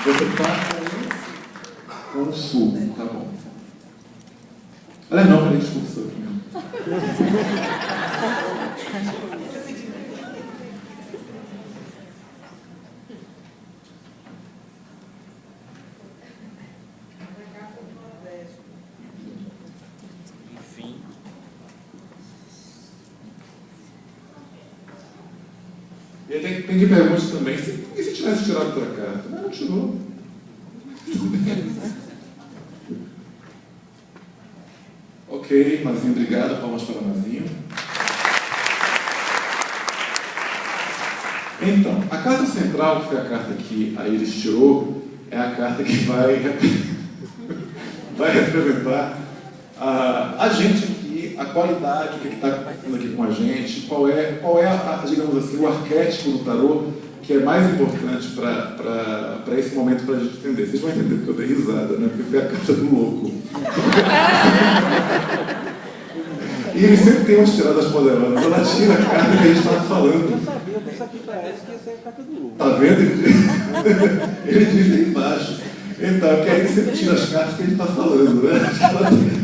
Você está com o sul, tá bom. Aliás, não, peraí, desculpa, sou eu mesmo. Enfim. E aí tem que perguntar também, e se tivesse tirado outra carta? Mas não tirou. Ok, Mazinho, obrigado. Palmas para Mazinho. Então, a carta central, que foi a carta que a Iris tirou, é a carta que vai representar a gente aqui, a qualidade, o que está acontecendo aqui com a gente, qual é digamos assim, o arquétipo do tarô que é mais importante para esse momento para a gente entender. Vocês vão entender porque eu dei risada, né? Porque foi a carta do louco. E ele sempre tem umas tiradas poderosas. Ela tira a carta que a gente estava falando. Eu sabia, isso aqui parece que essa é a carta do louco. Tá vendo? Ele diz aí embaixo. Então, porque aí ele sempre tira as cartas que ele está falando, né?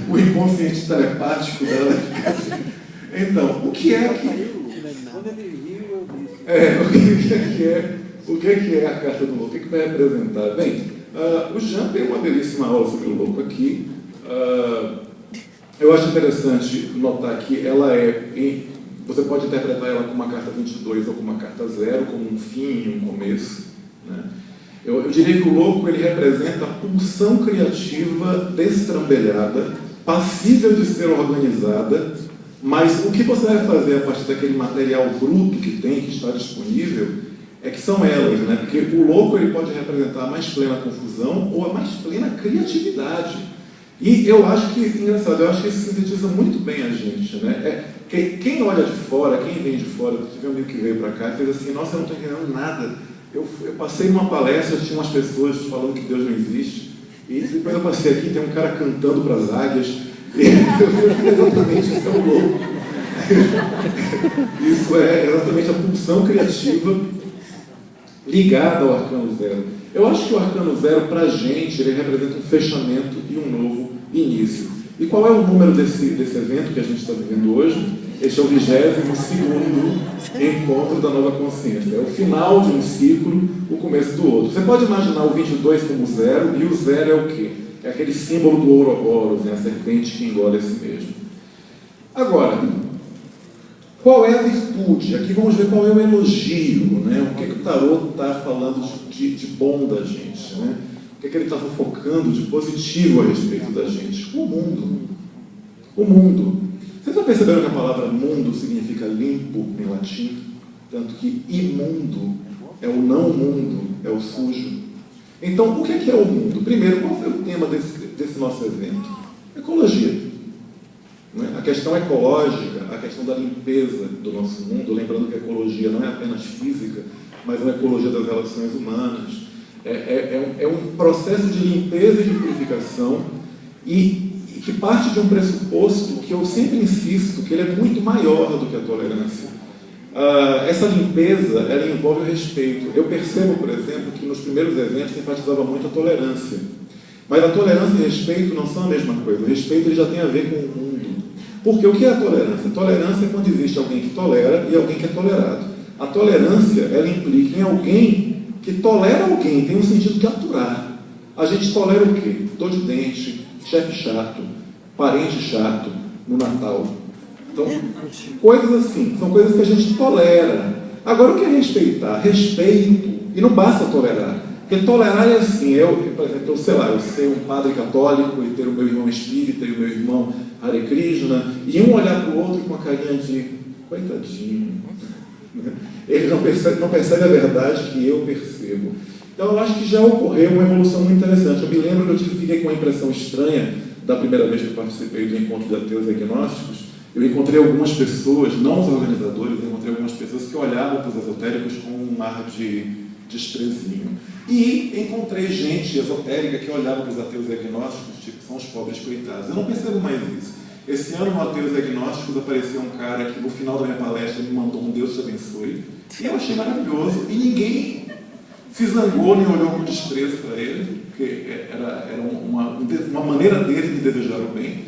O inconsciente telepático dela. Então, o que é que... Quando ele riu, eu disse. O que é a carta do louco? O que vai representar? Bem, o Jean tem uma belíssima aula sobre o louco aqui. Eu acho interessante notar que ela você pode interpretar ela como uma carta 22 ou como uma carta 0, como um fim e um começo, né? Eu diria que o louco ele representa a pulsão criativa destrambelhada, passível de ser organizada, mas o que você vai fazer a partir daquele material bruto que está disponível, é que são elas, né? Porque o louco ele pode representar a mais plena confusão ou a mais plena criatividade. E eu acho que, engraçado, eu acho que isso sintetiza muito bem a gente, né? Quem olha de fora, quem vem de fora, tive um amigo que veio para cá e fez assim, nossa, eu não estou entendendo nada. Eu passei numa palestra, tinha umas pessoas falando que Deus não existe, e depois eu passei aqui, tem um cara cantando para as águias, e eu falei, exatamente, isso é o louco. Isso é exatamente a pulsão criativa ligada ao arcano 0. Eu acho que o arcano 0, para a gente, ele representa um fechamento e um novo início. E qual é o número desse evento que a gente está vivendo hoje? Este é o 22º encontro da nova consciência. É o final de um ciclo, o começo do outro. Você pode imaginar o 22 como 0, e o 0 é o quê? É aquele símbolo do Ouroboros, né? A serpente que engole a si mesmo. Agora, qual é a virtude? Aqui vamos ver qual é o elogio, né? O que o tarô está falando de bom da gente, né? O que ele está focando de positivo a respeito da gente? O mundo. O mundo. Vocês já perceberam que a palavra mundo significa limpo em latim? Tanto que imundo é o não mundo, é o sujo. Então, o que é o mundo? Primeiro, qual foi o tema desse nosso evento? Ecologia. A questão ecológica, a questão da limpeza do nosso mundo, lembrando que a ecologia não é apenas física, mas uma ecologia das relações humanas. É um processo de limpeza e de purificação e que parte de um pressuposto que eu sempre insisto, que ele é muito maior do que a tolerância. Essa limpeza, ela envolve o respeito. Eu percebo, por exemplo, que nos primeiros eventos se enfatizava muito a tolerância. Mas a tolerância e o respeito não são a mesma coisa. O respeito ele já tem a ver com o mundo. Porque o que é a tolerância? A tolerância é quando existe alguém que tolera e alguém que é tolerado. A tolerância, ela implica em alguém que tolera alguém, tem um sentido de aturar. A gente tolera o quê? Dor de dente, chefe chato, parente chato no Natal. Então, coisas assim, são coisas que a gente tolera. Agora, o que é respeitar? Respeito. E não basta tolerar. Porque tolerar é assim, por exemplo, eu ser um padre católico e ter o meu irmão espírita e o meu irmão Hare Krishna, e um olhar para o outro com uma carinha de coitadinho. Ele não percebe a verdade que eu percebo. Então, eu acho que já ocorreu uma evolução muito interessante. Eu me lembro que eu fiquei com uma impressão estranha da primeira vez que eu participei do encontro de ateus e agnósticos. Eu encontrei algumas pessoas, não os organizadores, eu encontrei algumas pessoas que olhavam para os esotéricos com um ar de desprezinho. E encontrei gente esotérica que olhava para os ateus e agnósticos, tipo, são os pobres coitados. Eu não percebo mais isso. Esse ano, no Ateus e Agnósticos, apareceu um cara que, no final da minha palestra, me mandou um Deus te abençoe. E eu achei maravilhoso. E ninguém se zangou nem olhou com desprezo para ele, porque era uma maneira dele de desejar o bem.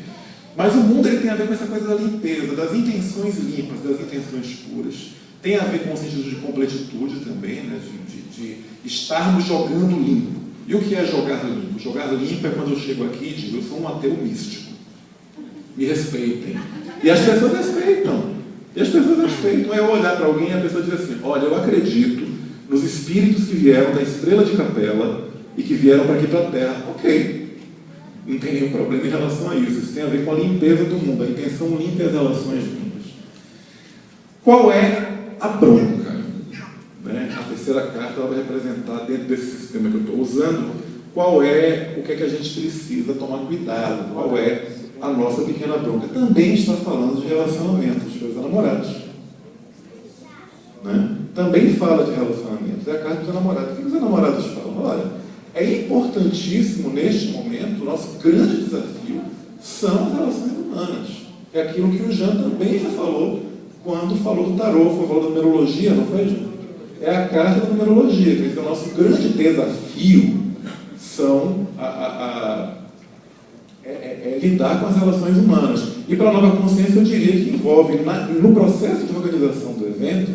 Mas o mundo ele tem a ver com essa coisa da limpeza, das intenções limpas, das intenções puras. Tem a ver com o sentido de completitude também, né? de estarmos jogando limpo. E o que é jogar limpo? Jogar limpo é quando eu chego aqui e digo, eu sou um ateu místico. Me respeitem. E as pessoas respeitam. É eu olhar para alguém e a pessoa diz assim, olha, eu acredito nos espíritos que vieram da estrela de Capela e que vieram para aqui para a Terra. Ok. Não tem nenhum problema em relação a isso. Isso tem a ver com a limpeza do mundo, a intenção limpa e as relações limpas. Qual é a bronca? Né? A terceira carta ela vai representar, dentro desse sistema que eu estou usando, o que é que a gente precisa tomar cuidado, qual é a nossa pequena bronca. Também está falando de relacionamentos, dos namorados. Né? Também fala de relacionamentos. É a carta dos namorados. O que os namorados falam? Olha, é importantíssimo neste momento, o nosso grande desafio são as relações humanas. É aquilo que o Jean também já falou quando falou do tarô, falou da numerologia, não foi, Jean? É a carta da numerologia. Quer dizer, o nosso grande desafio são lidar com as relações humanas. E para a Nova Consciência eu diria que envolve, no processo de organização do evento,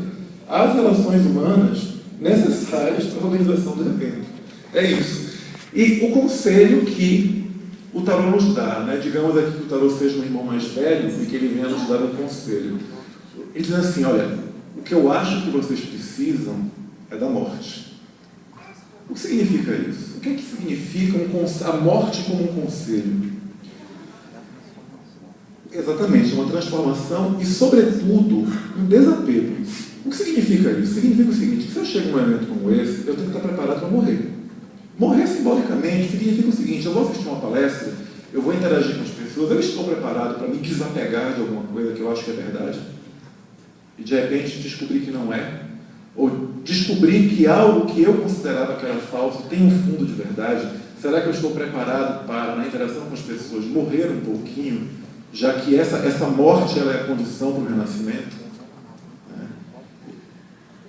as relações humanas necessárias para a organização do evento. É isso. E o conselho que o tarô nos dá, né? Digamos aqui que o tarô seja um irmão mais velho e que ele venha nos dar um conselho. Ele diz assim, olha, o que eu acho que vocês precisam é da morte. O que significa isso? O que é que significa a morte como um conselho? Exatamente, uma transformação e, sobretudo, um desapego. O que significa isso? Significa o seguinte, que se eu chego num evento como esse, eu tenho que estar preparado para morrer. Morrer simbolicamente significa o seguinte, eu vou assistir uma palestra, eu vou interagir com as pessoas, eu estou preparado para me desapegar de alguma coisa que eu acho que é verdade, e de repente descobrir que não é, ou descobrir que algo que eu considerava que era falso tem um fundo de verdade. Será que eu estou preparado para, na interação com as pessoas, morrer um pouquinho, já que essa morte ela é a condição para o renascimento?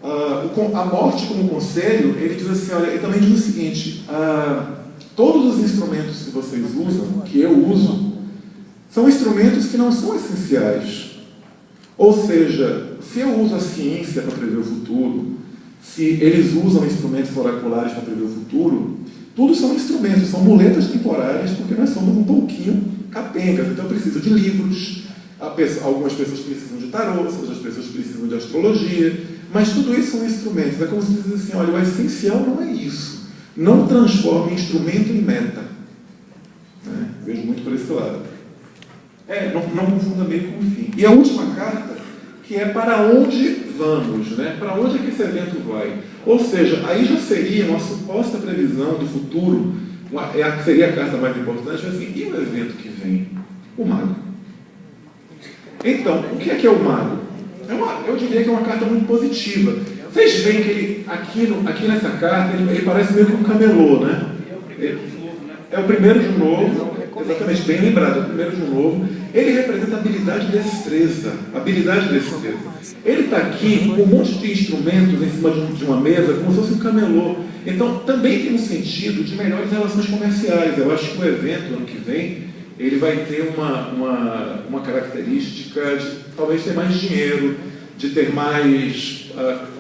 A morte como conselho, ele diz assim, olha, ele também diz o seguinte, todos os instrumentos que vocês usam, que eu uso, são instrumentos que não são essenciais. Ou seja, se eu uso a ciência para prever o futuro, se eles usam instrumentos oraculares para prever o futuro, tudo são instrumentos, são muletas temporárias, porque nós somos um pouquinho capengas. Então eu preciso de livros, algumas pessoas precisam de tarô, outras pessoas precisam de astrologia, mas tudo isso são instrumentos. É como se diz assim, olha, o essencial não é isso. Não transforme instrumento em meta. Né? Vejo muito por esse lado. Não confunda meio com o fim. E a última carta, que é para onde vamos, né? Para onde é que esse evento vai? Ou seja, aí já seria uma suposta previsão do futuro, seria a carta mais importante, assim, e o evento que vem? O mago. Então, o que é o mago? Eu diria que é uma carta muito positiva. Vocês veem que ele, aqui nessa carta, ele parece meio que um camelô, né? É o primeiro de novo, exatamente, bem lembrado, é o primeiro de novo. Ele representa habilidade e destreza. Ele está aqui com um monte de instrumentos em cima de uma mesa, como se fosse um camelô. Então, também tem um sentido de melhores relações comerciais. Eu acho que o evento, ano que vem, ele vai ter uma característica de talvez ter mais dinheiro, de ter mais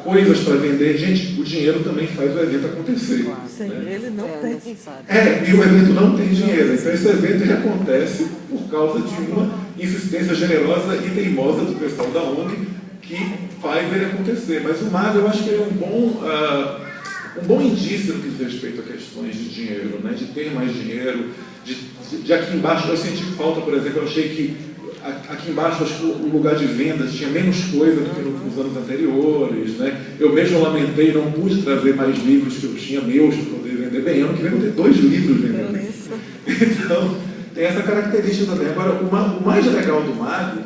coisas para vender. Gente, o dinheiro também faz o evento acontecer. Sim, né? Ele não tem. E o evento não tem dinheiro. Então esse evento ele acontece por causa de uma insistência generosa e teimosa do pessoal da ONG que faz ele acontecer. Mas o mago, eu acho que ele é um bom indício no que diz respeito a questões de dinheiro, né? De ter mais dinheiro, de aqui embaixo, eu senti falta, por exemplo, eu achei que aqui embaixo acho que o lugar de vendas tinha menos coisa do que nos anos anteriores, né? Eu mesmo lamentei, não pude trazer mais livros que eu tinha meus para poder vender. Bem, ano que vem eu vou ter 2 livros vendendo. Então, tem essa característica também. Agora, o mais legal do mago,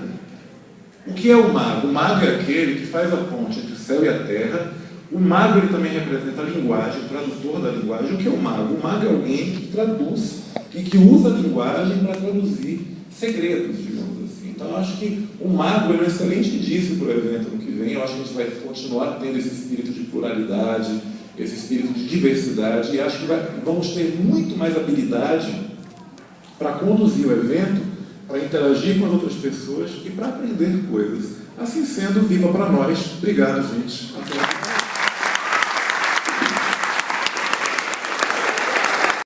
o que é o mago? O mago é aquele que faz a ponte entre o céu e a terra. O mago ele também representa a linguagem, o tradutor da linguagem. O que é o mago? O mago é alguém que traduz e que usa a linguagem para traduzir segredos, digamos assim. Então, eu acho que o mago é um excelente indício para o evento ano que vem. Eu acho que a gente vai continuar tendo esse espírito de pluralidade, esse espírito de diversidade, e acho que vamos ter muito mais habilidade para conduzir o evento, para interagir com as outras pessoas e para aprender coisas. Assim sendo, viva para nós. Obrigado, gente. Até.